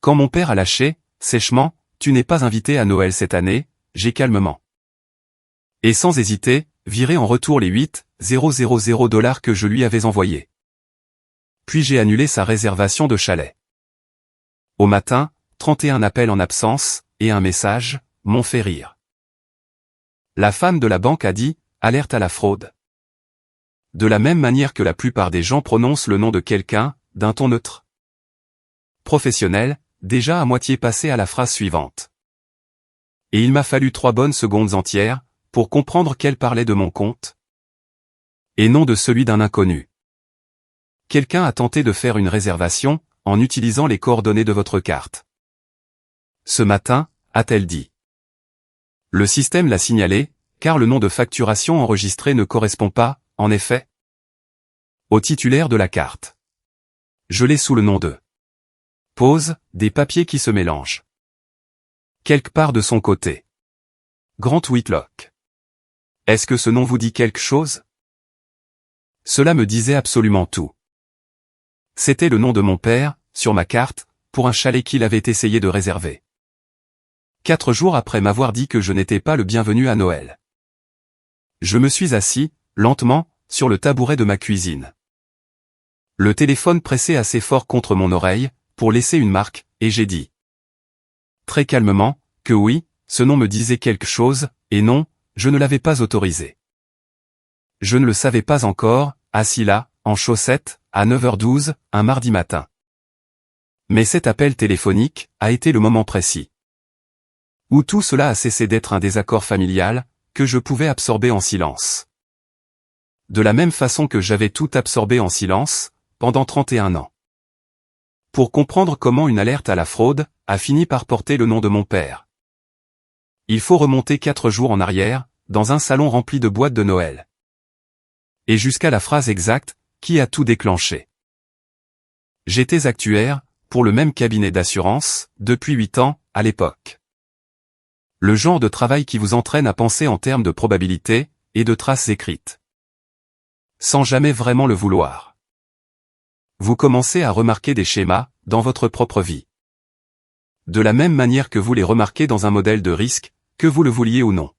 Quand mon père a lâché, sèchement, « Tu n'es pas invité à Noël cette année », j'ai calmement. Et sans hésiter, viré en retour les 8,000 $ que je lui avais envoyés. Puis j'ai annulé sa réservation de chalet. Au matin, 31 appels en absence, et un message, m'ont fait rire. La femme de la banque a dit, alerte à la fraude. De la même manière que la plupart des gens prononcent le nom de quelqu'un, d'un ton neutre. Professionnel, déjà à moitié passé à la phrase suivante. Et il m'a fallu 3 bonnes secondes entières, pour comprendre qu'elle parlait de mon compte. Et non de celui d'un inconnu. Quelqu'un a tenté de faire une réservation, en utilisant les coordonnées de votre carte. Ce matin, a-t-elle dit. Le système l'a signalé, car le nom de facturation enregistré ne correspond pas, en effet, au titulaire de la carte. Je l'ai sous le nom de Pause, des papiers qui se mélangent. Quelque part de son côté. Grant Whitlock. Est-ce que ce nom vous dit quelque chose? Cela me disait absolument tout. C'était le nom de mon père, sur ma carte, pour un chalet qu'il avait essayé de réserver. 4 jours après m'avoir dit que je n'étais pas le bienvenu à Noël. Je me suis assis, lentement, sur le tabouret de ma cuisine. Le téléphone pressé assez fort contre mon oreille, pour laisser une marque, et j'ai dit. Très calmement, que oui, ce nom me disait quelque chose, et non, je ne l'avais pas autorisé. Je ne le savais pas encore, assis là, en chaussettes, à 9h12, un mardi matin. Mais cet appel téléphonique a été le moment précis. Où tout cela a cessé d'être un désaccord familial, que je pouvais absorber en silence. De la même façon que j'avais tout absorbé en silence, pendant 31 ans. Pour comprendre comment une alerte à la fraude a fini par porter le nom de mon père. Il faut remonter 4 jours en arrière, dans un salon rempli de boîtes de Noël. Et jusqu'à la phrase exacte, qui a tout déclenché. J'étais actuaire, pour le même cabinet d'assurance, depuis 8 ans, à l'époque. Le genre de travail qui vous entraîne à penser en termes de probabilité, et de traces écrites. Sans jamais vraiment le vouloir. Vous commencez à remarquer des schémas, dans votre propre vie. De la même manière que vous les remarquez dans un modèle de risque, que vous le vouliez ou non.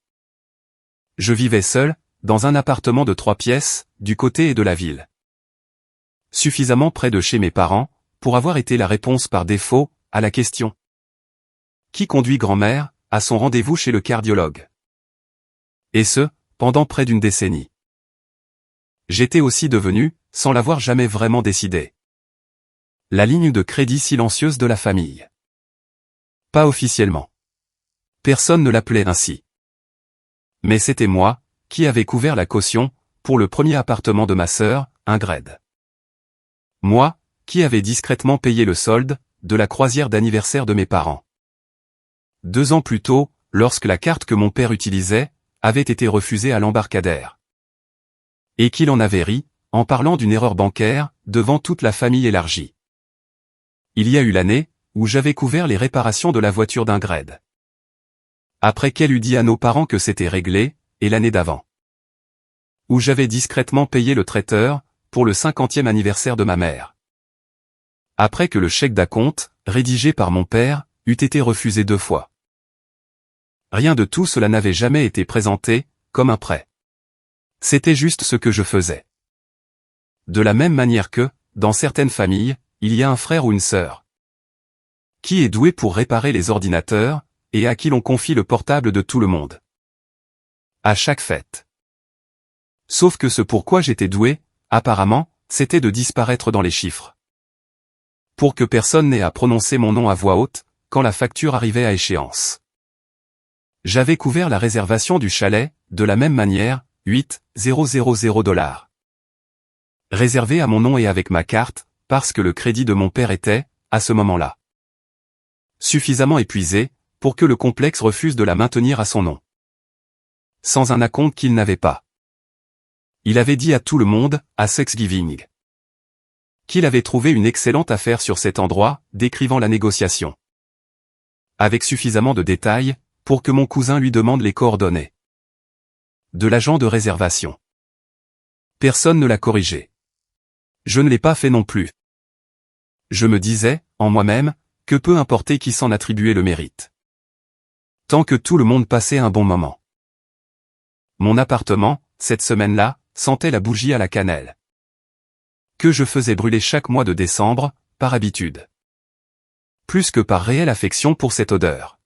Je vivais seul, dans un appartement de 3 pièces, du côté et de la ville. Suffisamment près de chez mes parents, pour avoir été la réponse par défaut, à la question. Qui conduit grand-mère, à son rendez-vous chez le cardiologue? Et ce, pendant près d'une décennie. J'étais aussi devenu, sans l'avoir jamais vraiment décidé, la ligne de crédit silencieuse de la famille. Pas officiellement. Personne ne l'appelait ainsi. Mais c'était moi, qui avais couvert la caution, pour le premier appartement de ma sœur, Ingrid. Moi, qui avais discrètement payé le solde, de la croisière d'anniversaire de mes parents. 2 ans plus tôt, lorsque la carte que mon père utilisait, avait été refusée à l'embarcadère. Et qu'il en avait ri, en parlant d'une erreur bancaire, devant toute la famille élargie. Il y a eu l'année, où j'avais couvert les réparations de la voiture d'Ingrid. Après qu'elle eût dit à nos parents que c'était réglé, et l'année d'avant. Où j'avais discrètement payé le traiteur, pour le 50e anniversaire de ma mère. Après que le chèque d'acompte, rédigé par mon père, eût été refusé 2 fois. Rien de tout cela n'avait jamais été présenté, comme un prêt. C'était juste ce que je faisais. De la même manière que, dans certaines familles, il y a un frère ou une sœur. Qui est doué pour réparer les ordinateurs, et à qui l'on confie le portable de tout le monde. À chaque fête. Sauf que ce pourquoi j'étais doué, apparemment, c'était de disparaître dans les chiffres. Pour que personne n'ait à prononcer mon nom à voix haute, quand la facture arrivait à échéance. J'avais couvert la réservation du chalet, de la même manière, 8,000 $. Réservé à mon nom et avec ma carte, parce que le crédit de mon père était, à ce moment-là, suffisamment épuisé, pour que le complexe refuse de la maintenir à son nom. Sans un acompte qu'il n'avait pas. Il avait dit à tout le monde, à Thanksgiving, qu'il avait trouvé une excellente affaire sur cet endroit, décrivant la négociation. Avec suffisamment de détails, pour que mon cousin lui demande les coordonnées de l'agent de réservation. Personne ne l'a corrigé. Je ne l'ai pas fait non plus. Je me disais, en moi-même, que peu importait qui s'en attribuait le mérite. Tant que tout le monde passait un bon moment. Mon appartement, cette semaine-là, sentait la bougie à la cannelle. Que je faisais brûler chaque mois de décembre, par habitude. Plus que par réelle affection pour cette odeur.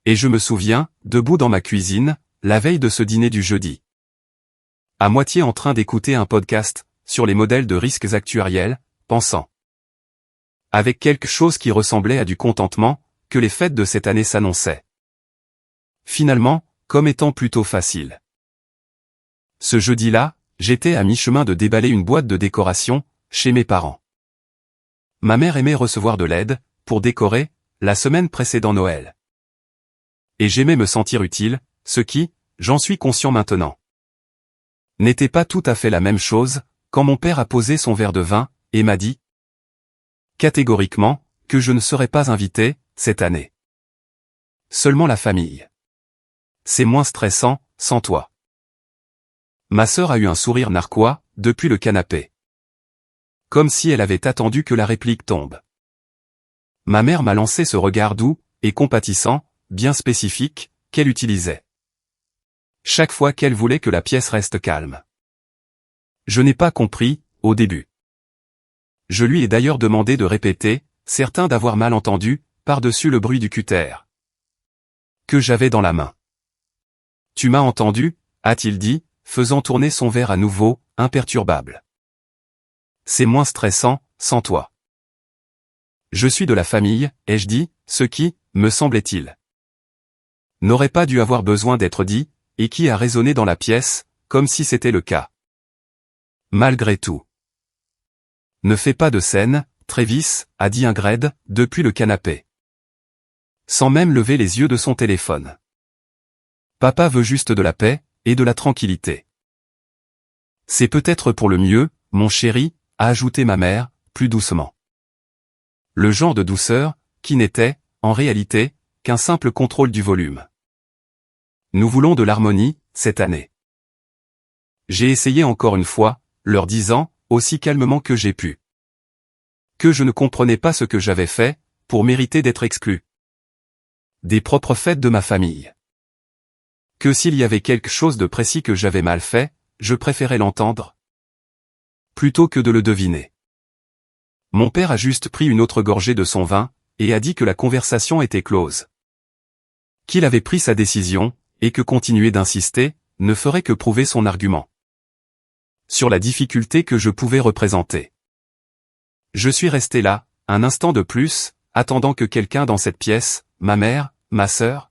Et je me souviens, debout dans ma cuisine, la veille de ce dîner du jeudi. À moitié en train d'écouter un podcast, sur les modèles de risques actuariels, pensant. Avec quelque chose qui ressemblait à du contentement, que les fêtes de cette année s'annonçaient. Finalement, comme étant plutôt faciles. Ce jeudi-là, j'étais à mi-chemin de déballer une boîte de décoration, chez mes parents. Ma mère aimait recevoir de l'aide, pour décorer, la semaine précédant Noël. Et j'aimais me sentir utile, ce qui, j'en suis conscient maintenant, n'était pas tout à fait la même chose, quand mon père a posé son verre de vin, et m'a dit, catégoriquement, que je ne serais pas invité, cette année. Seulement la famille. C'est moins stressant, sans toi. Ma sœur a eu un sourire narquois, depuis le canapé. Comme si elle avait attendu que la réplique tombe. Ma mère m'a lancé ce regard doux, et compatissant, bien spécifique, qu'elle utilisait. Chaque fois qu'elle voulait que la pièce reste calme. Je n'ai pas compris, au début. Je lui ai d'ailleurs demandé de répéter, certain d'avoir mal entendu, par-dessus le bruit du cutter que j'avais dans la main. Tu m'as entendu, a-t-il dit, faisant tourner son verre à nouveau, imperturbable. C'est moins stressant, sans toi. Je suis de la famille, ai-je dit, ce qui, me semblait-il, n'aurait pas dû avoir besoin d'être dit, et qui a résonné dans la pièce, comme si c'était le cas. Malgré tout. Ne fais pas de scène, Travis, a dit Ingrid, depuis le canapé. Sans même lever les yeux de son téléphone. Papa veut juste de la paix, et de la tranquillité. C'est peut-être pour le mieux, mon chéri, a ajouté ma mère, plus doucement. Le genre de douceur, qui n'était, en réalité, qu'un simple contrôle du volume. Nous voulons de l'harmonie, cette année. J'ai essayé encore une fois, leur disant, aussi calmement que j'ai pu, que je ne comprenais pas ce que j'avais fait, pour mériter d'être exclu des propres fêtes de ma famille. Que s'il y avait quelque chose de précis que j'avais mal fait, je préférais l'entendre, plutôt que de le deviner. Mon père a juste pris une autre gorgée de son vin, et a dit que la conversation était close. Qu'il avait pris sa décision, et que continuer d'insister, ne ferait que prouver son argument. Sur la difficulté que je pouvais représenter. Je suis resté là, un instant de plus, attendant que quelqu'un dans cette pièce, ma mère, ma sœur,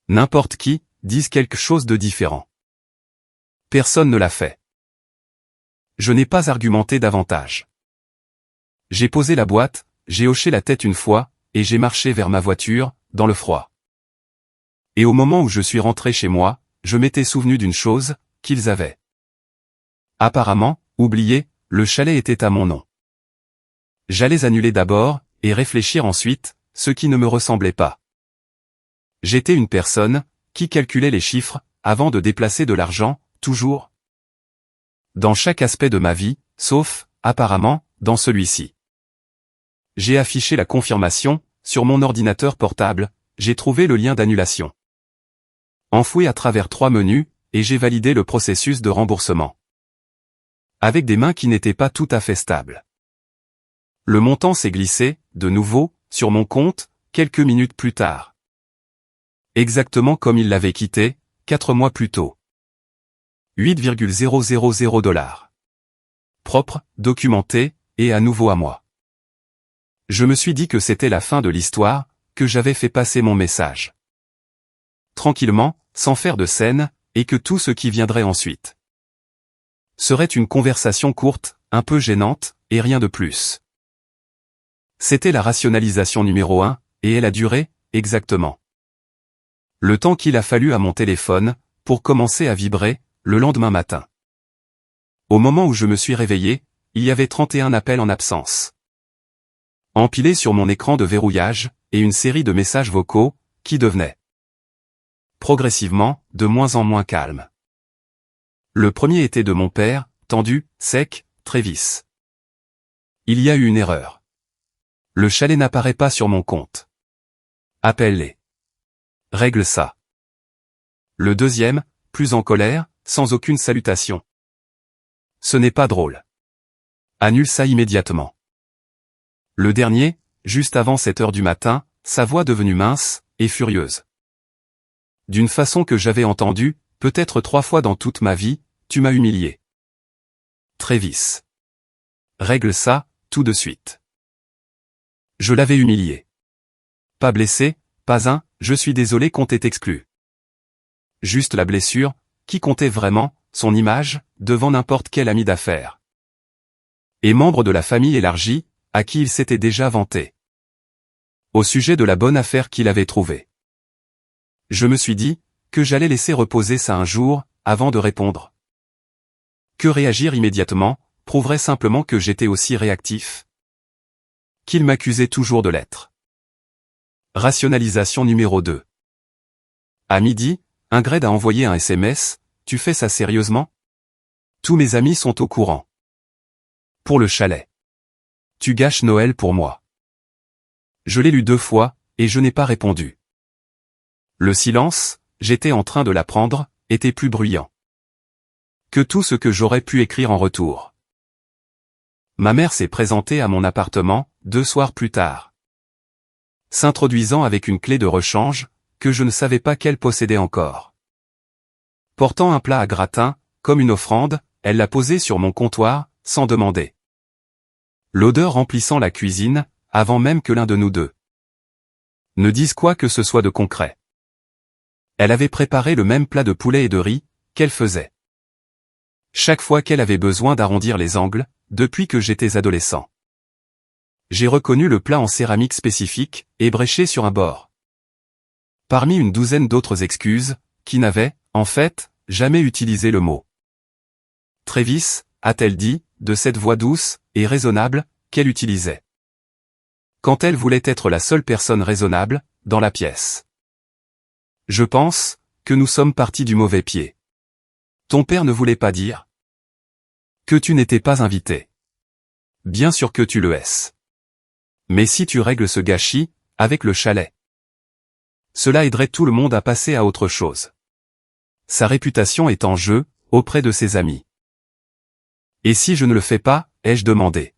n'importe qui, dise quelque chose de différent. Personne ne l'a fait. Je n'ai pas argumenté davantage. J'ai posé la boîte, j'ai hoché la tête une fois, et j'ai marché vers ma voiture, dans le froid. Et au moment où je suis rentré chez moi, je m'étais souvenu d'une chose, qu'ils avaient apparemment oublié, le chalet était à mon nom. J'allais annuler d'abord, et réfléchir ensuite, ce qui ne me ressemblait pas. J'étais une personne, qui calculait les chiffres, avant de déplacer de l'argent, toujours. Dans chaque aspect de ma vie, sauf, apparemment, dans celui-ci. J'ai affiché la confirmation, sur mon ordinateur portable, j'ai trouvé le lien d'annulation. Enfoui à travers 3 menus, et j'ai validé le processus de remboursement. Avec des mains qui n'étaient pas tout à fait stables. Le montant s'est glissé, de nouveau, sur mon compte, quelques minutes plus tard. Exactement comme il l'avait quitté, 4 mois plus tôt. 8,000 $. Propre, documenté, et à nouveau à moi. Je me suis dit que c'était la fin de l'histoire, que j'avais fait passer mon message. Tranquillement, sans faire de scène, et que tout ce qui viendrait ensuite serait une conversation courte, un peu gênante, et rien de plus. C'était la rationalisation numéro 1, et elle a duré, exactement le temps qu'il a fallu à mon téléphone, pour commencer à vibrer, le lendemain matin. Au moment où je me suis réveillé, il y avait 31 appels en absence. Empilés sur mon écran de verrouillage, et une série de messages vocaux, qui devenaient progressivement, de moins en moins calmes. Le premier était de mon père, tendu, sec, Travis. Il y a eu une erreur. Le chalet n'apparaît pas sur mon compte. Appelle-les. Règle ça. Le deuxième, plus en colère, sans aucune salutation. Ce n'est pas drôle. Annule ça immédiatement. Le dernier, juste avant 7 heures du matin, sa voix devenue mince et furieuse. D'une façon que j'avais entendue, peut-être 3 fois dans toute ma vie, tu m'as humilié. Travis. Règle ça, tout de suite. Je l'avais humilié. Pas blessé, pas un, je suis désolé qu'on t'ait exclu. Juste la blessure, qui comptait vraiment, son image, devant n'importe quel ami d'affaires. Et membre de la famille élargie, à qui il s'était déjà vanté. Au sujet de la bonne affaire qu'il avait trouvée. Je me suis dit, que j'allais laisser reposer ça un jour, avant de répondre. Que réagir immédiatement, prouverait simplement que j'étais aussi réactif. Qu'il m'accusait toujours de l'être. Rationalisation numéro 2. À midi, Ingrid a envoyé un SMS, « Tu fais ça sérieusement ? Tous mes amis sont au courant. » Pour le chalet. Tu gâches Noël pour moi. Je l'ai lu 2 fois, et je n'ai pas répondu. Le silence, j'étais en train de l'apprendre, était plus bruyant que tout ce que j'aurais pu écrire en retour. Ma mère s'est présentée à mon appartement, 2 soirs plus tard. S'introduisant avec une clé de rechange, que je ne savais pas qu'elle possédait encore. Portant un plat à gratin, comme une offrande, elle l'a posé sur mon comptoir, sans demander. L'odeur remplissant la cuisine, avant même que l'un de nous deux ne dise quoi que ce soit de concret. Elle avait préparé le même plat de poulet et de riz, qu'elle faisait chaque fois qu'elle avait besoin d'arrondir les angles, depuis que j'étais adolescent. J'ai reconnu le plat en céramique spécifique, ébréché sur un bord. Parmi une douzaine d'autres excuses, qui n'avaient, en fait, jamais utilisé le mot. Travis, a-t-elle dit, de cette voix douce et raisonnable, qu'elle utilisait. Quand elle voulait être la seule personne raisonnable, dans la pièce. Je pense, que nous sommes partis du mauvais pied. Ton père ne voulait pas dire que tu n'étais pas invité. Bien sûr que tu le es. Mais si tu règles ce gâchis, avec le chalet, cela aiderait tout le monde à passer à autre chose. Sa réputation est en jeu, auprès de ses amis. Et si je ne le fais pas, ai-je demandé.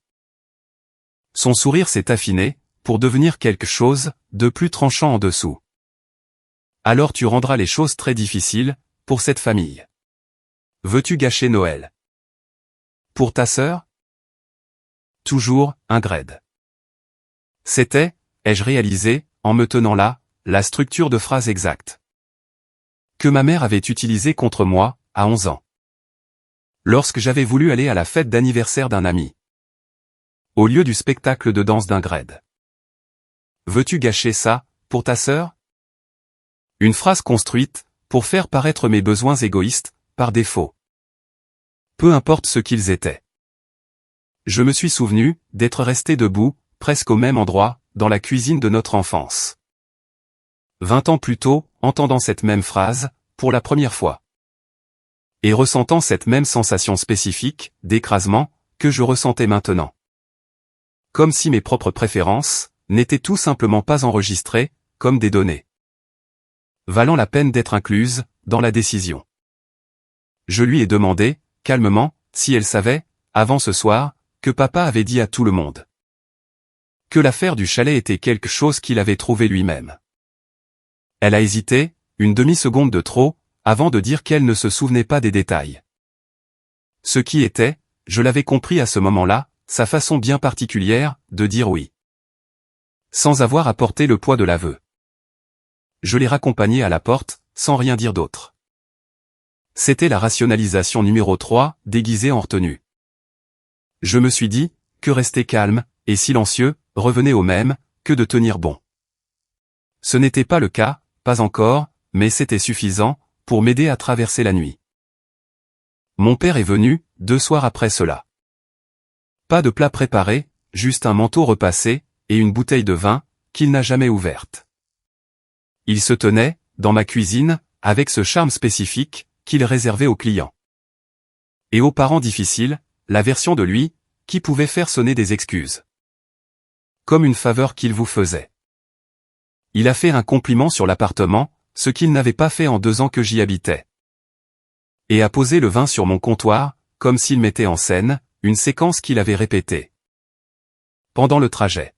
Son sourire s'est affiné, pour devenir quelque chose de plus tranchant en dessous. Alors tu rendras les choses très difficiles, pour cette famille. Veux-tu gâcher Noël? Pour ta sœur? Toujours, Ingrid. C'était, ai-je réalisé, en me tenant là, la structure de phrase exacte que ma mère avait utilisée contre moi, à 11 ans. Lorsque j'avais voulu aller à la fête d'anniversaire d'un ami. Au lieu du spectacle de danse d'Ingrid. Veux-tu gâcher ça, pour ta sœur? Une phrase construite, pour faire paraître mes besoins égoïstes, par défaut. Peu importe ce qu'ils étaient. Je me suis souvenu, d'être resté debout, presque au même endroit, dans la cuisine de notre enfance. 20 ans plus tôt, entendant cette même phrase, pour la première fois. Et ressentant cette même sensation spécifique, d'écrasement, que je ressentais maintenant. Comme si mes propres préférences, n'étaient tout simplement pas enregistrées, comme des données. Valant la peine d'être incluses, dans la décision. Je lui ai demandé, calmement, si elle savait, avant ce soir, que papa avait dit à tout le monde. Que l'affaire du chalet était quelque chose qu'il avait trouvé lui-même. Elle a hésité, une demi-seconde de trop, avant de dire qu'elle ne se souvenait pas des détails. Ce qui était, je l'avais compris à ce moment-là, sa façon bien particulière, de dire oui. Sans avoir à porter le poids de l'aveu. Je l'ai raccompagnée à la porte, sans rien dire d'autre. C'était la rationalisation numéro 3, déguisée en retenue. Je me suis dit, que rester calme, et silencieux, revenait au même, que de tenir bon. Ce n'était pas le cas, pas encore, mais c'était suffisant, pour m'aider à traverser la nuit. Mon père est venu, 2 soirs après cela. Pas de plat préparé, juste un manteau repassé, et une bouteille de vin, qu'il n'a jamais ouverte. Il se tenait, dans ma cuisine, avec ce charme spécifique, qu'il réservait aux clients. Et aux parents difficiles, la version de lui, qui pouvait faire sonner des excuses. comme une faveur qu'il vous faisait. Il a fait un compliment sur l'appartement, ce qu'il n'avait pas fait en 2 ans que j'y habitais. Et a posé le vin sur mon comptoir, comme s'il mettait en scène une séquence qu'il avait répétée. Pendant le trajet.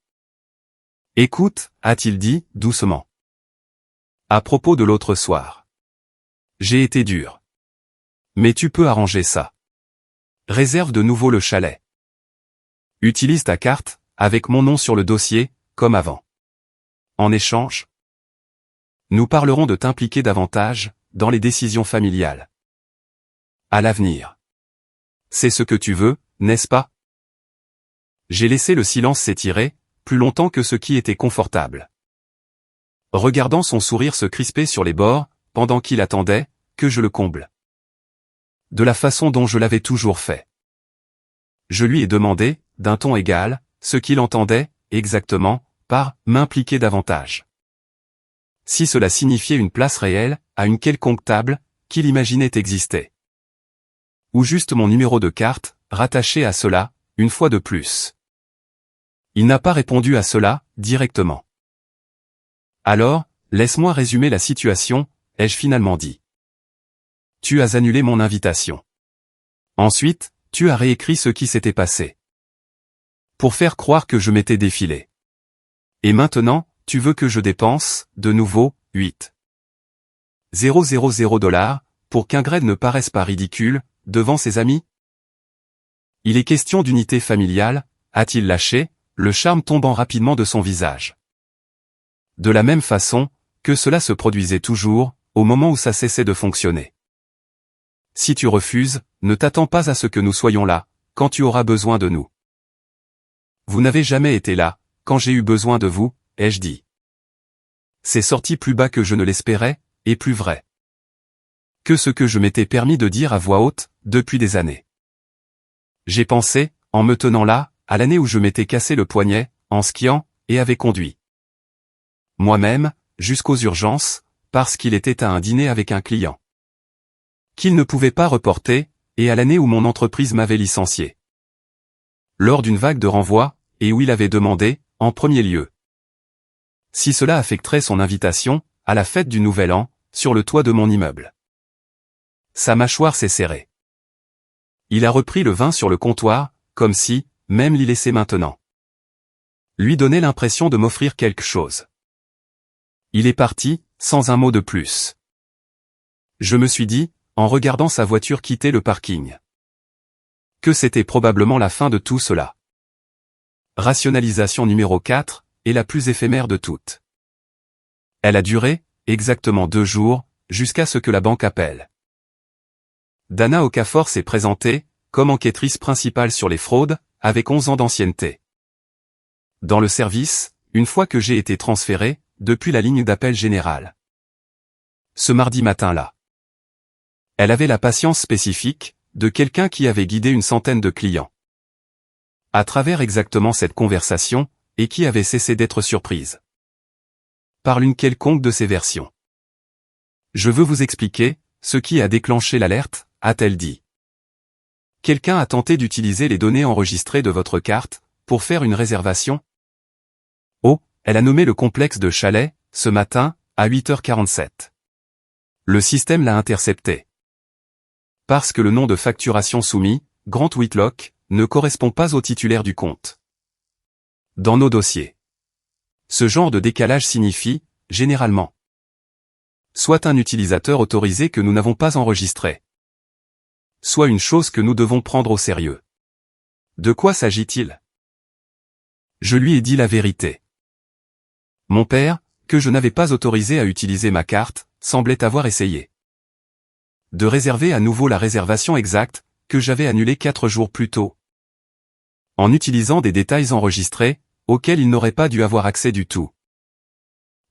Écoute, a-t-il dit, doucement. À propos de l'autre soir. J'ai été dur. Mais tu peux arranger ça. Réserve de nouveau le chalet. Utilise ta carte, avec mon nom sur le dossier, comme avant. En échange, nous parlerons de t'impliquer davantage dans les décisions familiales. À l'avenir. C'est ce que tu veux, n'est-ce pas? J'ai laissé le silence s'étirer, plus longtemps que ce qui était confortable. Regardant son sourire se crisper sur les bords, pendant qu'il attendait que je le comble. De la façon dont je l'avais toujours fait. Je lui ai demandé, d'un ton égal, ce qu'il entendait, exactement, par « m'impliquer davantage ». Si cela signifiait une place réelle, à une quelconque table, qu'il imaginait exister. Ou juste mon numéro de carte, rattaché à cela, une fois de plus. Il n'a pas répondu à cela, directement. Alors, laisse-moi résumer la situation, ai-je finalement dit. Tu as annulé mon invitation. Ensuite, tu as réécrit ce qui s'était passé. Pour faire croire que je m'étais défilé. Et maintenant, tu veux que je dépense, de nouveau, 8,000 $, pour qu'Ingrid ne paraisse pas ridicule, devant ses amis? Il est question d'unité familiale, a-t-il lâché, le charme tombant rapidement de son visage. De la même façon, que cela se produisait toujours, au moment où ça cessait de fonctionner. Si tu refuses, ne t'attends pas à ce que nous soyons là, quand tu auras besoin de nous. Vous n'avez jamais été là, quand j'ai eu besoin de vous, ai-je dit. C'est sorti plus bas que je ne l'espérais, et plus vrai. Que ce que je m'étais permis de dire à voix haute, depuis des années. J'ai pensé, en me tenant là, à l'année où je m'étais cassé le poignet, en skiant, et avait conduit. Moi-même, jusqu'aux urgences, parce qu'il était à un dîner avec un client. Qu'il ne pouvait pas reporter, et à l'année où mon entreprise m'avait licencié. Lors d'une vague de renvoi, et où il avait demandé, en premier lieu. Si cela affecterait son invitation, à la fête du Nouvel An, sur le toit de mon immeuble. Sa mâchoire s'est serrée. Il a repris le vin sur le comptoir, comme si, même l'y laissait maintenant. Lui donnait l'impression de m'offrir quelque chose. Il est parti, sans un mot de plus. Je me suis dit, en regardant sa voiture quitter le parking, que c'était probablement la fin de tout cela. Rationalisation numéro 4, et la plus éphémère de toutes. Elle a duré, exactement 2 jours, jusqu'à ce que la banque appelle. Dana Okafor s'est présentée, comme enquêtrice principale sur les fraudes, avec 11 ans d'ancienneté. Dans le service, une fois que j'ai été transféré, depuis la ligne d'appel générale. Ce mardi matin-là. Elle avait la patience spécifique, de quelqu'un qui avait guidé une centaine de clients. À travers exactement cette conversation, et qui avait cessé d'être surprise. Par l'une quelconque de ces versions. Je veux vous expliquer, ce qui a déclenché l'alerte, a-t-elle dit. Quelqu'un a tenté d'utiliser les données enregistrées de votre carte, pour faire une réservation? Oh, elle a nommé le complexe de Chalet, ce matin, à 8h47. Le système l'a intercepté. Parce que le nom de facturation soumis, Grant Whitlock, ne correspond pas au titulaire du compte. Dans nos dossiers. Ce genre de décalage signifie, généralement, soit un utilisateur autorisé que nous n'avons pas enregistré. Soit une chose que nous devons prendre au sérieux. De quoi s'agit-il? Je lui ai dit la vérité. Mon père, que je n'avais pas autorisé à utiliser ma carte, semblait avoir essayé de réserver à nouveau la réservation exacte, que j'avais annulée 4 jours plus tôt. En utilisant des détails enregistrés, auxquels il n'aurait pas dû avoir accès du tout.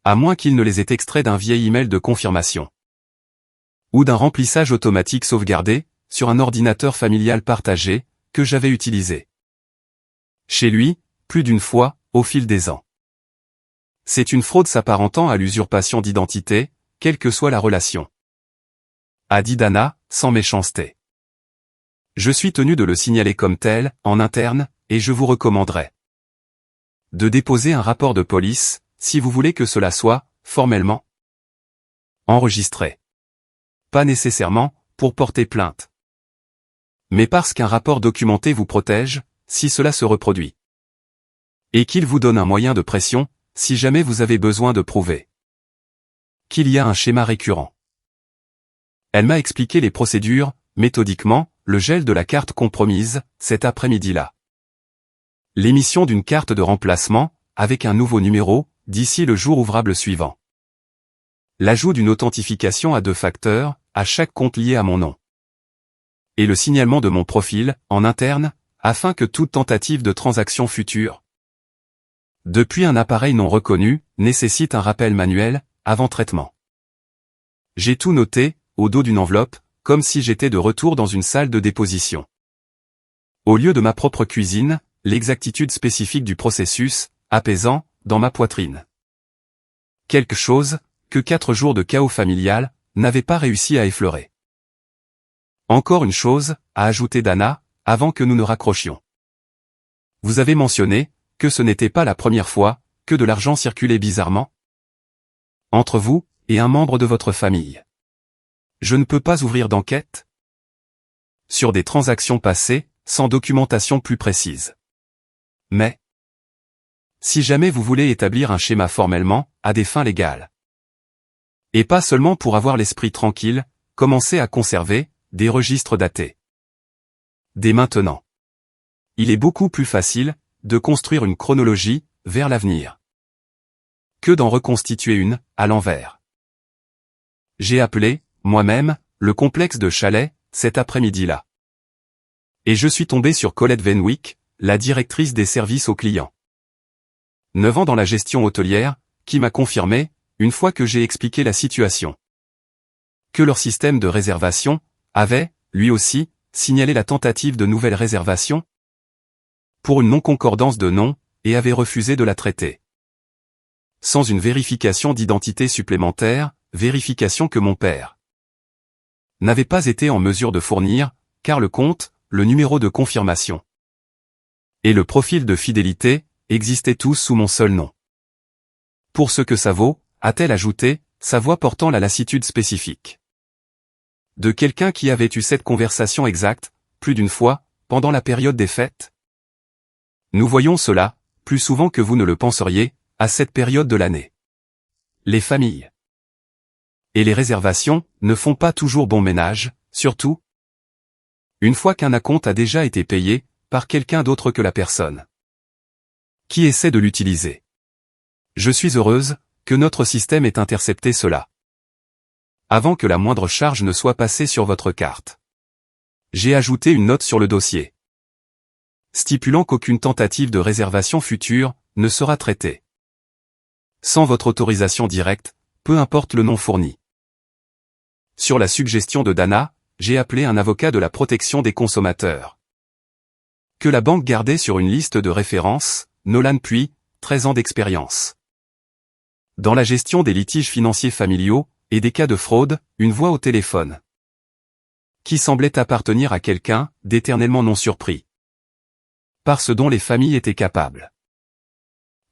À moins qu'il ne les ait extraits d'un vieil email de confirmation. Ou d'un remplissage automatique sauvegardé, sur un ordinateur familial partagé, que j'avais utilisé. Chez lui, plus d'une fois, au fil des ans. C'est une fraude s'apparentant à l'usurpation d'identité, quelle que soit la relation. A dit Dana, sans méchanceté. Je suis tenu de le signaler comme tel, en interne, et je vous recommanderais de déposer un rapport de police, si vous voulez que cela soit, formellement, enregistré. Pas nécessairement, pour porter plainte. Mais parce qu'un rapport documenté vous protège, si cela se reproduit. Et qu'il vous donne un moyen de pression, si jamais vous avez besoin de prouver qu'il y a un schéma récurrent. Elle m'a expliqué les procédures, méthodiquement, le gel de la carte compromise, cet après-midi-là. L'émission d'une carte de remplacement, avec un nouveau numéro, d'ici le jour ouvrable suivant. L'ajout d'une authentification à 2 facteurs, à chaque compte lié à mon nom. Et le signalement de mon profil, en interne, afin que toute tentative de transaction future, depuis un appareil non reconnu, nécessite un rappel manuel, avant traitement. J'ai tout noté, au dos d'une enveloppe, comme si j'étais de retour dans une salle de déposition. Au lieu de ma propre cuisine, l'exactitude spécifique du processus, apaisant, dans ma poitrine. Quelque chose, que 4 jours de chaos familial, n'avaient pas réussi à effleurer. Encore une chose, a ajouté Dana, avant que nous ne raccrochions. Vous avez mentionné, que ce n'était pas la première fois, que de l'argent circulait bizarrement entre vous, et un membre de votre famille. Je ne peux pas ouvrir d'enquête sur des transactions passées, sans documentation plus précise. Mais, si jamais vous voulez établir un schéma formellement, à des fins légales, et pas seulement pour avoir l'esprit tranquille, commencez à conserver des registres datés. Dès maintenant. Il est beaucoup plus facile de construire une chronologie vers l'avenir que d'en reconstituer une à l'envers. J'ai appelé, moi-même, le complexe de chalets, cet après-midi-là. Et je suis tombé sur Colette Venwick, la directrice des services aux clients. 9 ans dans la gestion hôtelière, qui m'a confirmé, une fois que j'ai expliqué la situation, que leur système de réservation avait, lui aussi, signalé la tentative de nouvelle réservation pour une non-concordance de nom, et avait refusé de la traiter. Sans une vérification d'identité supplémentaire, vérification que mon père n'avait pas été en mesure de fournir, car le compte, le numéro de confirmation et le profil de fidélité existaient tous sous mon seul nom. Pour ce que ça vaut, a-t-elle ajouté, sa voix portant la lassitude spécifique de quelqu'un qui avait eu cette conversation exacte, plus d'une fois, pendant la période des fêtes. Nous voyons cela, plus souvent que vous ne le penseriez, à cette période de l'année. Les familles et les réservations ne font pas toujours bon ménage, surtout une fois qu'un acompte a déjà été payé par quelqu'un d'autre que la personne qui essaie de l'utiliser. Je suis heureuse que notre système ait intercepté cela avant que la moindre charge ne soit passée sur votre carte. J'ai ajouté une note sur le dossier stipulant qu'aucune tentative de réservation future ne sera traitée sans votre autorisation directe, peu importe le nom fourni. Sur la suggestion de Dana, j'ai appelé un avocat de la protection des consommateurs que la banque gardait sur une liste de référence, Nolan Puy, 13 ans d'expérience dans la gestion des litiges financiers familiaux et des cas de fraude, une voix au téléphone qui semblait appartenir à quelqu'un d'éternellement non surpris par ce dont les familles étaient capables.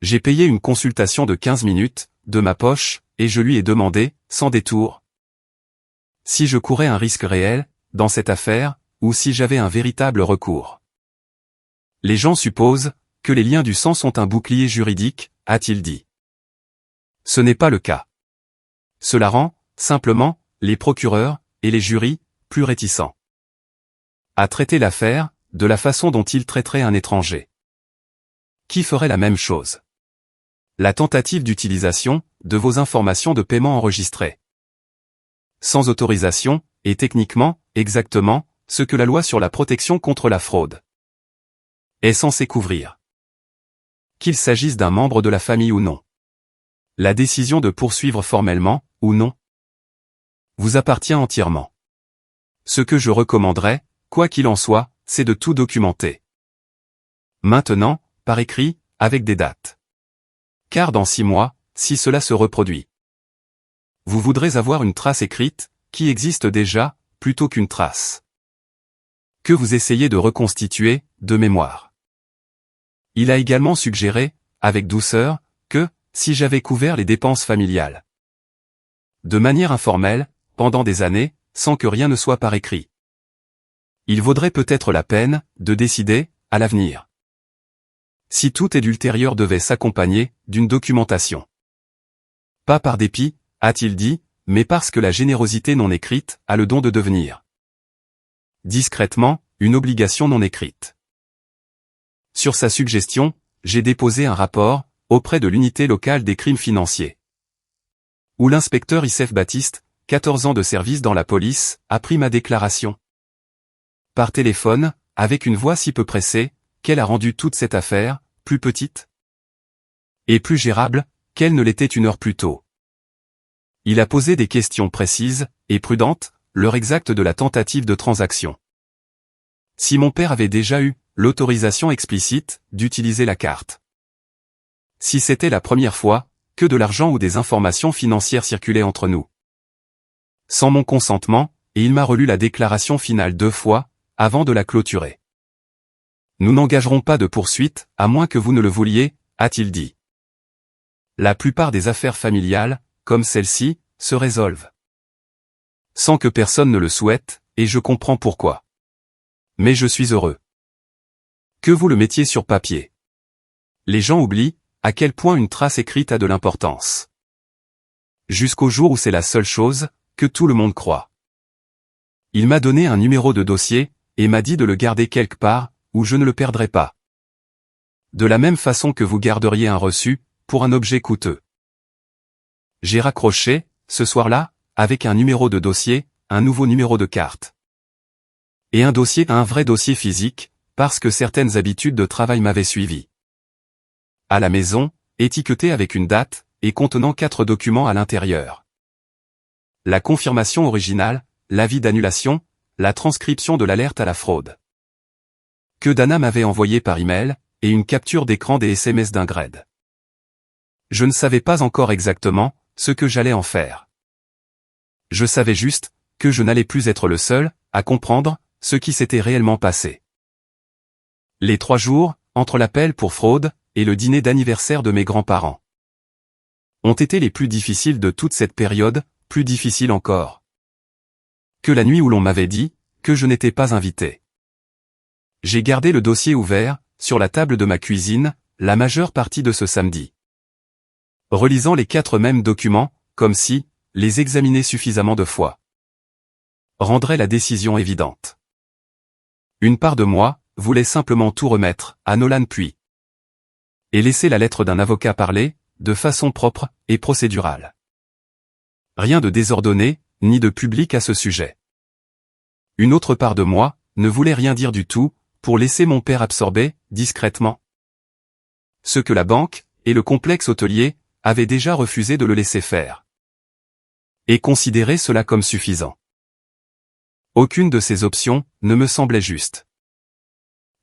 J'ai payé une consultation de 15 minutes, de ma poche, et je lui ai demandé, sans détour, si je courais un risque réel, dans cette affaire, ou si j'avais un véritable recours. Les gens supposent que les liens du sang sont un bouclier juridique, a-t-il dit. Ce n'est pas le cas. Cela rend, simplement, les procureurs, et les jurys, plus réticents à traiter l'affaire, de la façon dont ils traiteraient un étranger qui ferait la même chose. La tentative d'utilisation de vos informations de paiement enregistrées sans autorisation est techniquement, exactement, ce que la loi sur la protection contre la fraude est censée couvrir. Qu'il s'agisse d'un membre de la famille ou non. La décision de poursuivre formellement, ou non, vous appartient entièrement. Ce que je recommanderais, quoi qu'il en soit, c'est de tout documenter. Maintenant, par écrit, avec des dates. Car dans 6 mois, si cela se reproduit, vous voudrez avoir une trace écrite, qui existe déjà, plutôt qu'une trace que vous essayez de reconstituer, de mémoire. Il a également suggéré, avec douceur, que, si j'avais couvert les dépenses familiales. De manière informelle, pendant des années, sans que rien ne soit par écrit. Il vaudrait peut-être la peine, de décider, à l'avenir. Si tout et d'ultérieur devait s'accompagner, d'une documentation. Pas par dépit, a-t-il dit, mais parce que la générosité non écrite a le don de devenir. Discrètement, une obligation non écrite. Sur sa suggestion, j'ai déposé un rapport, auprès de l'unité locale des crimes financiers. Où l'inspecteur Issef Baptiste, 14 ans de service dans la police, a pris ma déclaration. Par téléphone, avec une voix si peu pressée, qu'elle a rendu toute cette affaire, plus petite et plus gérable, qu'elle ne l'était une heure plus tôt. Il a posé des questions précises, et prudentes, l'heure exacte de la tentative de transaction. Si mon père avait déjà eu l'autorisation explicite d'utiliser la carte. Si c'était la première fois que de l'argent ou des informations financières circulaient entre nous. Sans mon consentement, et il m'a relu la déclaration finale 2 fois, avant de la clôturer. Nous n'engagerons pas de poursuite, à moins que vous ne le vouliez, a-t-il dit. La plupart des affaires familiales, comme celle-ci, se résolvent. Sans que personne ne le souhaite, et je comprends pourquoi. Mais je suis heureux. Que vous le mettiez sur papier. Les gens oublient, à quel point une trace écrite a de l'importance. Jusqu'au jour où c'est la seule chose, que tout le monde croit. Il m'a donné un numéro de dossier, et m'a dit de le garder quelque part, où je ne le perdrai pas. De la même façon que vous garderiez un reçu, pour un objet coûteux. J'ai raccroché, ce soir-là, avec un numéro de dossier, un nouveau numéro de carte. Et un vrai dossier physique, parce que certaines habitudes de travail m'avaient suivi. À la maison, étiqueté avec une date, et contenant 4 documents à l'intérieur. La confirmation originale, l'avis d'annulation, la transcription de l'alerte à la fraude. Que Dana m'avait envoyé par email, et une capture d'écran des SMS d'Ingrid. Je ne savais pas encore exactement ce que j'allais en faire. Je savais juste que je n'allais plus être le seul à comprendre ce qui s'était réellement passé. Les 3 jours, entre l'appel pour fraude et le dîner d'anniversaire de mes grands-parents, ont été les plus difficiles de toute cette période, plus difficiles encore que la nuit où l'on m'avait dit que je n'étais pas invité. J'ai gardé le dossier ouvert, sur la table de ma cuisine, la majeure partie de ce samedi. Relisant les 4 mêmes documents, comme si, les examiner suffisamment de fois, rendrait la décision évidente. Une part de moi voulait simplement tout remettre à Nolan puis et laisser la lettre d'un avocat parler, de façon propre et procédurale. Rien de désordonné, ni de public à ce sujet. Une autre part de moi ne voulait rien dire du tout, pour laisser mon père absorber, discrètement, ce que la banque et le complexe hôtelier avaient déjà refusé de le laisser faire. Et considérer cela comme suffisant. Aucune de ces options ne me semblait juste.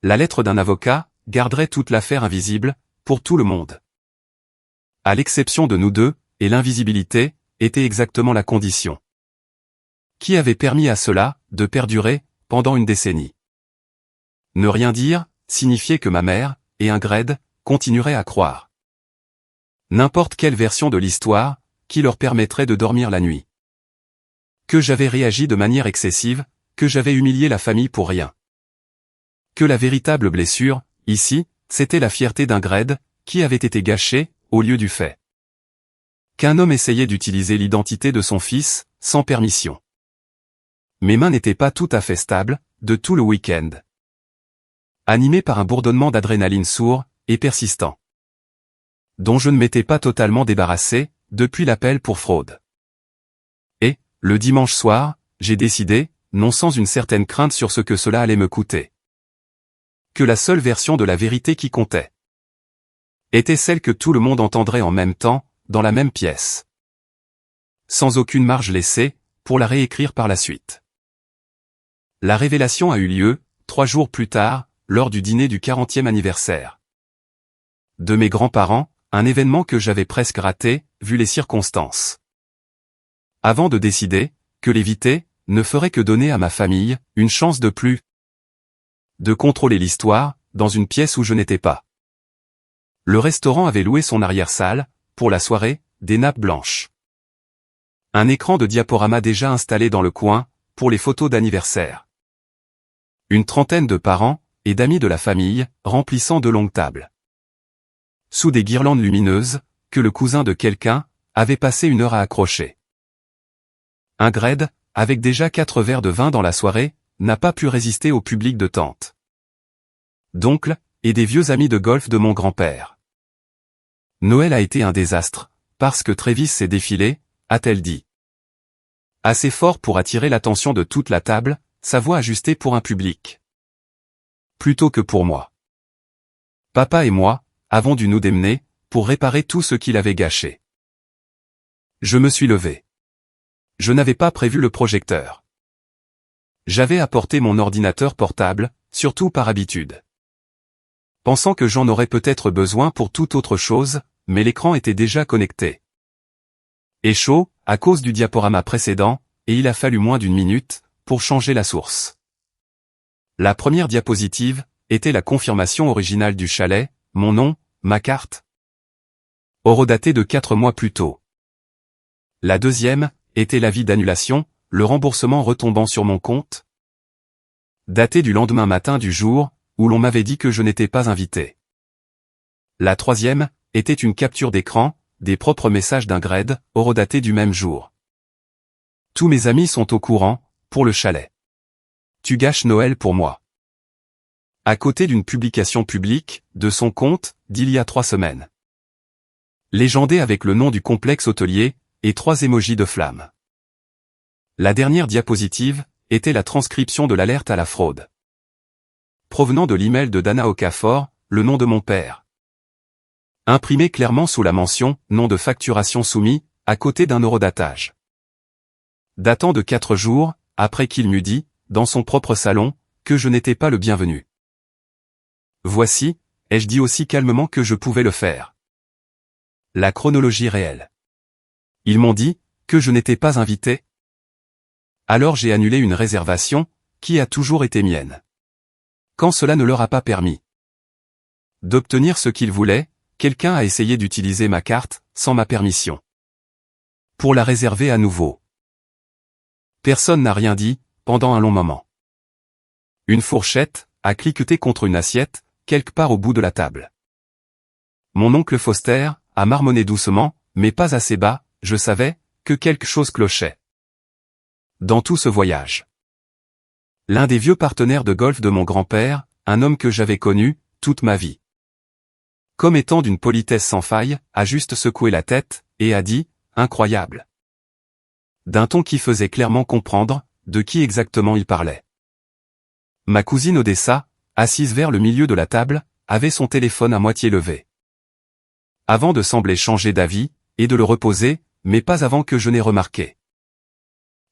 La lettre d'un avocat garderait toute l'affaire invisible, pour tout le monde. À l'exception de nous deux, et l'invisibilité était exactement la condition qui avait permis à cela de perdurer pendant une décennie. Ne rien dire signifiait que ma mère et Ingrid continueraient à croire n'importe quelle version de l'histoire qui leur permettrait de dormir la nuit. Que j'avais réagi de manière excessive, que j'avais humilié la famille pour rien. Que la véritable blessure, ici, c'était la fierté d'Ingrid, qui avait été gâchée, au lieu du fait qu'un homme essayait d'utiliser l'identité de son fils, sans permission. Mes mains n'étaient pas tout à fait stables, de tout le week-end. Animé par un bourdonnement d'adrénaline sourd et persistant, dont je ne m'étais pas totalement débarrassé, depuis l'appel pour fraude. Et, le dimanche soir, j'ai décidé, non sans une certaine crainte sur ce que cela allait me coûter, que la seule version de la vérité qui comptait était celle que tout le monde entendrait en même temps, dans la même pièce. Sans aucune marge laissée, pour la réécrire par la suite. La révélation a eu lieu, 3 jours plus tard, lors du dîner du 40e anniversaire de mes grands-parents, un événement que j'avais presque raté, vu les circonstances. Avant de décider que l'éviter ne ferait que donner à ma famille une chance de plus de contrôler l'histoire, dans une pièce où je n'étais pas. Le restaurant avait loué son arrière-salle, pour la soirée, des nappes blanches. Un écran de diaporama déjà installé dans le coin, pour les photos d'anniversaire. Une trentaine de parents, et d'amis de la famille, remplissant de longues tables. Sous des guirlandes lumineuses, que le cousin de quelqu'un, avait passé une heure à accrocher. Un grade, avec déjà 4 verres de vin dans la soirée, n'a pas pu résister au public de tante. D'oncles, et des vieux amis de golf de mon grand-père. Noël a été un désastre, parce que Travis s'est défilé, a-t-elle dit. Assez fort pour attirer l'attention de toute la table, sa voix ajustée pour un public. Plutôt que pour moi. Papa et moi, avons dû nous démener, pour réparer tout ce qu'il avait gâché. Je me suis levé. Je n'avais pas prévu le projecteur. J'avais apporté mon ordinateur portable, surtout par habitude. Pensant que j'en aurais peut-être besoin pour toute autre chose, mais l'écran était déjà connecté. Et chaud, à cause du diaporama précédent, et il a fallu moins d'1 minute, pour changer la source. La première diapositive, était la confirmation originale du chalet, mon nom, ma carte. Horodatée de 4 mois plus tôt. La deuxième, était l'avis d'annulation, le remboursement retombant sur mon compte. Daté du lendemain matin du jour, où l'on m'avait dit que je n'étais pas invité. La troisième, était une capture d'écran, des propres messages d'un grade, horodaté du même jour. Tous mes amis sont au courant, pour le chalet. Tu gâches Noël pour moi. À côté d'une publication publique, de son compte, d'il y a 3 semaines. Légendé avec le nom du complexe hôtelier, et 3 émojis de flammes. La dernière diapositive, était la transcription de l'alerte à la fraude. Provenant de l'email de Dana Okafor, le nom de mon père. Imprimé clairement sous la mention « nom de facturation soumis », à côté d'un horodatage. Datant de 4 jours, après qu'il m'eût dit, dans son propre salon, que je n'étais pas le bienvenu. Voici, ai-je dit aussi calmement que je pouvais le faire. La chronologie réelle. Ils m'ont dit, que je n'étais pas invité. Alors j'ai annulé une réservation, qui a toujours été mienne. Quand cela ne leur a pas permis d'obtenir ce qu'ils voulaient, quelqu'un a essayé d'utiliser ma carte, sans ma permission. Pour la réserver à nouveau. Personne n'a rien dit, pendant un long moment. Une fourchette, a cliqueté contre une assiette, quelque part au bout de la table. Mon oncle Foster, a marmonné doucement, mais pas assez bas, je savais, que quelque chose clochait. Dans tout ce voyage. L'un des vieux partenaires de golf de mon grand-père, un homme que j'avais connu, toute ma vie. Comme étant d'une politesse sans faille, a juste secoué la tête, et a dit, incroyable. D'un ton qui faisait clairement comprendre, de qui exactement il parlait. Ma cousine Odessa, assise vers le milieu de la table, avait son téléphone à moitié levé. Avant de sembler changer d'avis, et de le reposer, mais pas avant que je n'ai remarqué.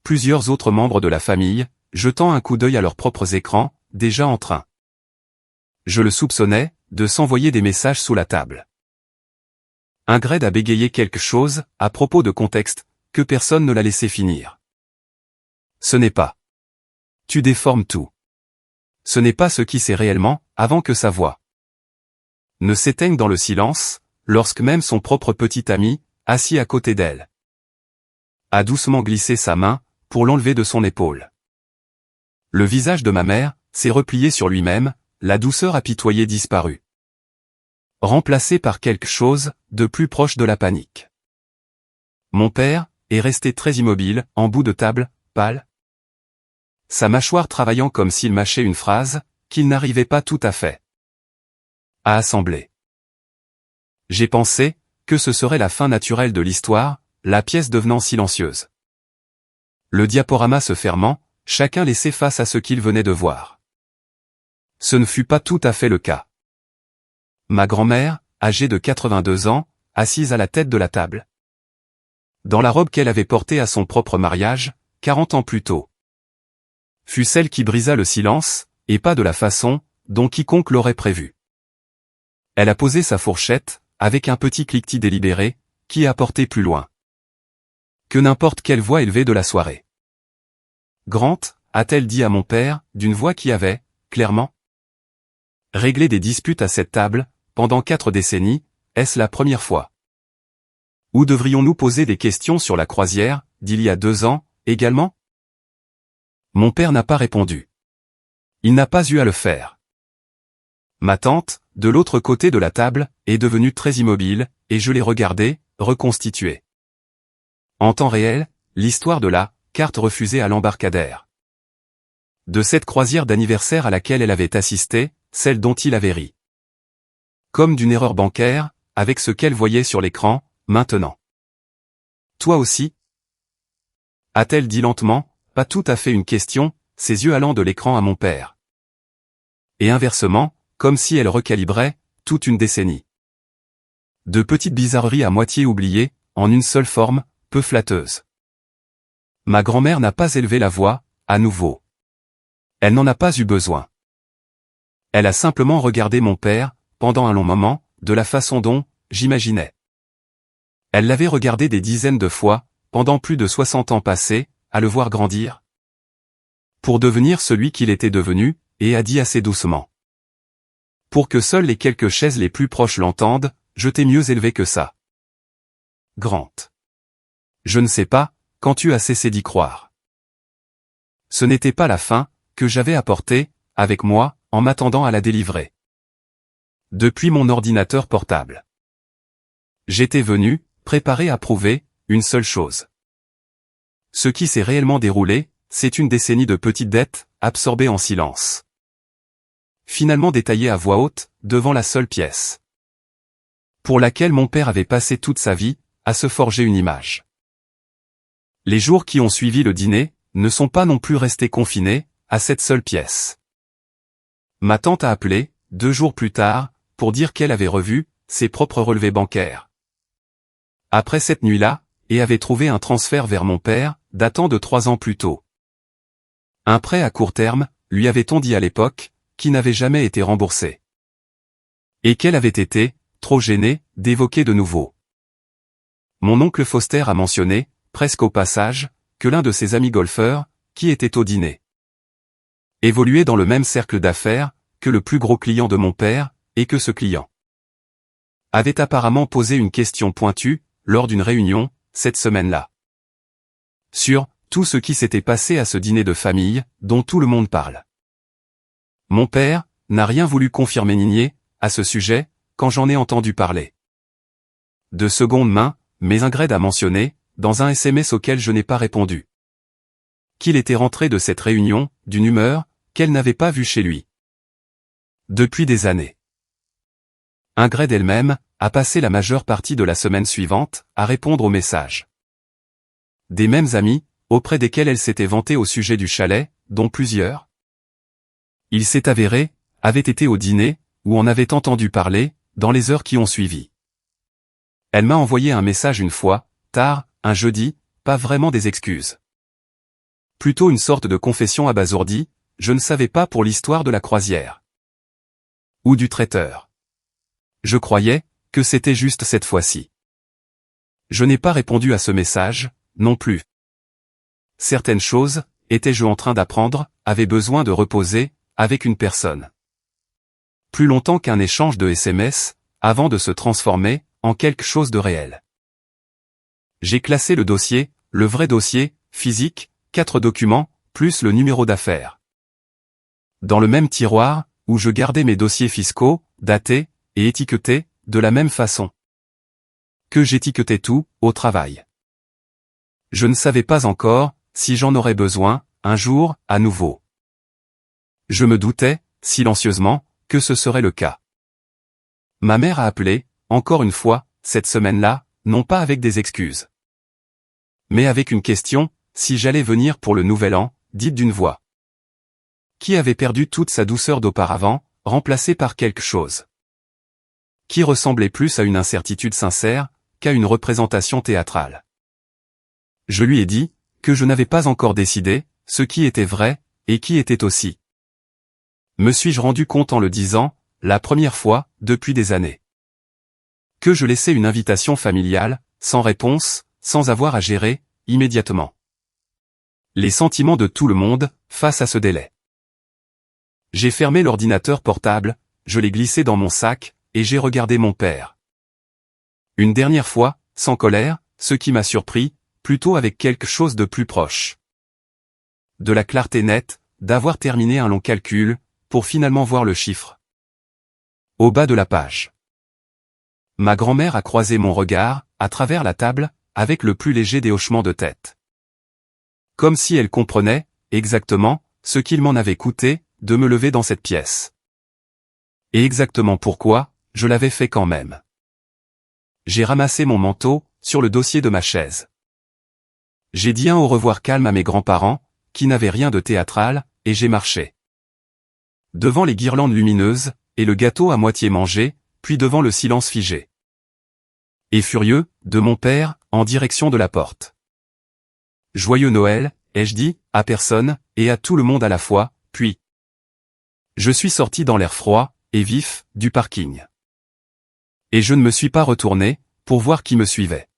Plusieurs autres membres de la famille, jetant un coup d'œil à leurs propres écrans, déjà en train. Je le soupçonnais, de s'envoyer des messages sous la table. Un grade a bégayé quelque chose, à propos de contexte, que personne ne l'a laissé finir. Ce n'est pas. Tu déformes tout. Ce n'est pas ce qui c'est réellement, avant que sa voix ne s'éteigne dans le silence, lorsque même son propre petit ami, assis à côté d'elle, a doucement glissé sa main, pour l'enlever de son épaule. Le visage de ma mère, s'est replié sur lui-même, la douceur apitoyée disparue. Remplacé par quelque chose, de plus proche de la panique. Mon père, est resté très immobile, en bout de table, pâle. Sa mâchoire travaillant comme s'il mâchait une phrase, qu'il n'arrivait pas tout à fait à assembler. J'ai pensé, que ce serait la fin naturelle de l'histoire, la pièce devenant silencieuse. Le diaporama se fermant, chacun laissé face à ce qu'il venait de voir. Ce ne fut pas tout à fait le cas. Ma grand-mère, âgée de 82 ans, assise à la tête de la table. Dans la robe qu'elle avait portée à son propre mariage, 40 ans plus tôt. Fut celle qui brisa le silence, et pas de la façon, dont quiconque l'aurait prévu. Elle a posé sa fourchette, avec un petit cliquetis délibéré, qui a porté plus loin que n'importe quelle voix élevée de la soirée. Grant, a-t-elle dit à mon père, d'une voix qui avait, clairement, réglé des disputes à cette table, pendant 4 décennies, est-ce la première fois? Ou devrions-nous poser des questions sur la croisière, d'il y a 2 ans, également? Mon père n'a pas répondu. Il n'a pas eu à le faire. Ma tante, de l'autre côté de la table, est devenue très immobile, et je l'ai regardée, reconstituée. En temps réel, l'histoire de la carte refusée à l'embarcadère. De cette croisière d'anniversaire à laquelle elle avait assisté, celle dont il avait ri. Comme d'une erreur bancaire, avec ce qu'elle voyait sur l'écran, maintenant. Toi aussi? A-t-elle dit lentement, pas tout à fait une question, ses yeux allant de l'écran à mon père. Et inversement, comme si elle recalibrait, toute une décennie. De petites bizarreries à moitié oubliées, en une seule forme, peu flatteuse. Ma grand-mère n'a pas élevé la voix, à nouveau. Elle n'en a pas eu besoin. Elle a simplement regardé mon père, pendant un long moment, de la façon dont, j'imaginais. Elle l'avait regardé des dizaines de fois, pendant plus de 60 ans passés, à le voir grandir. Pour devenir celui qu'il était devenu, et a dit assez doucement. Pour que seules les quelques chaises les plus proches l'entendent, je t'ai mieux élevé que ça. Grant. Je ne sais pas, quand tu as cessé d'y croire. Ce n'était pas la fin, que j'avais apportée, avec moi, en m'attendant à la délivrer. Depuis mon ordinateur portable. J'étais venu, préparé à prouver, une seule chose. Ce qui s'est réellement déroulé, c'est une décennie de petites dettes, absorbées en silence. Finalement détaillées à voix haute, devant la seule pièce. Pour laquelle mon père avait passé toute sa vie, à se forger une image. Les jours qui ont suivi le dîner, ne sont pas non plus restés confinés, à cette seule pièce. Ma tante a appelé, 2 jours plus tard, pour dire qu'elle avait revu, ses propres relevés bancaires. Après cette nuit-là, et avait trouvé un transfert vers mon père, datant de 3 ans plus tôt. Un prêt à court terme, lui avait-on dit à l'époque, qui n'avait jamais été remboursé. Et qu'elle avait été, trop gênée, d'évoquer de nouveau. Mon oncle Foster a mentionné, presque au passage, que l'un de ses amis golfeurs, qui était au dîner, évoluait dans le même cercle d'affaires, que le plus gros client de mon père, et que ce client avait apparemment posé une question pointue, lors d'une réunion, cette semaine-là. Sur tout ce qui s'était passé à ce dîner de famille, dont tout le monde parle. Mon père n'a rien voulu confirmer ni nier, à ce sujet, quand j'en ai entendu parler. De seconde main, mais Ingrid a mentionné, dans un SMS auquel je n'ai pas répondu, qu'il était rentré de cette réunion, d'une humeur, qu'elle n'avait pas vue chez lui. Depuis des années. Ingrid elle-même, a passé la majeure partie de la semaine suivante, à répondre aux messages. Des mêmes amis, auprès desquels elle s'était vantée au sujet du chalet, dont plusieurs, il s'est avéré, avaient été au dîner, ou en avaient entendu parler, dans les heures qui ont suivi. Elle m'a envoyé un message une fois, tard, un jeudi, pas vraiment des excuses. Plutôt une sorte de confession abasourdie, je ne savais pas pour l'histoire de la croisière. Ou du traiteur. Je croyais, que c'était juste cette fois-ci. Je n'ai pas répondu à ce message, non plus. Certaines choses, étais-je en train d'apprendre, avaient besoin de reposer, avec une personne. Plus longtemps qu'un échange de SMS, avant de se transformer, en quelque chose de réel. J'ai classé le dossier, le vrai dossier, physique, 4 documents, plus le numéro d'affaires. Dans le même tiroir, où je gardais mes dossiers fiscaux, datés, et étiquetés, de la même façon que j'étiquetais tout, au travail. Je ne savais pas encore, si j'en aurais besoin, un jour, à nouveau. Je me doutais, silencieusement, que ce serait le cas. Ma mère a appelé, encore une fois, cette semaine-là, non pas avec des excuses, mais avec une question, si j'allais venir pour le nouvel an, dite d'une voix qui avait perdu toute sa douceur d'auparavant, remplacée par quelque chose qui ressemblait plus à une incertitude sincère, qu'à une représentation théâtrale. Je lui ai dit, que je n'avais pas encore décidé, ce qui était vrai, et qui était aussi. Me suis-je rendu compte en le disant, la première fois, depuis des années. Que je laissais une invitation familiale, sans réponse, sans avoir à gérer, immédiatement. Les sentiments de tout le monde, face à ce délai. J'ai fermé l'ordinateur portable, je l'ai glissé dans mon sac, et j'ai regardé mon père. Une dernière fois, sans colère, ce qui m'a surpris, plutôt avec quelque chose de plus proche. De la clarté nette, d'avoir terminé un long calcul, pour finalement voir le chiffre. Au bas de la page. Ma grand-mère a croisé mon regard, à travers la table, avec le plus léger des hochements de tête. Comme si elle comprenait, exactement, ce qu'il m'en avait coûté, de me lever dans cette pièce. Et exactement pourquoi, je l'avais fait quand même. J'ai ramassé mon manteau, sur le dossier de ma chaise. J'ai dit un au revoir calme à mes grands-parents, qui n'avaient rien de théâtral, et j'ai marché. Devant les guirlandes lumineuses, et le gâteau à moitié mangé, puis devant le silence figé. Et furieux, de mon père, en direction de la porte. Joyeux Noël, ai-je dit, à personne, et à tout le monde à la fois, puis... Je suis sorti dans l'air froid, et vif, du parking. Et je ne me suis pas retourné, pour voir qui me suivait.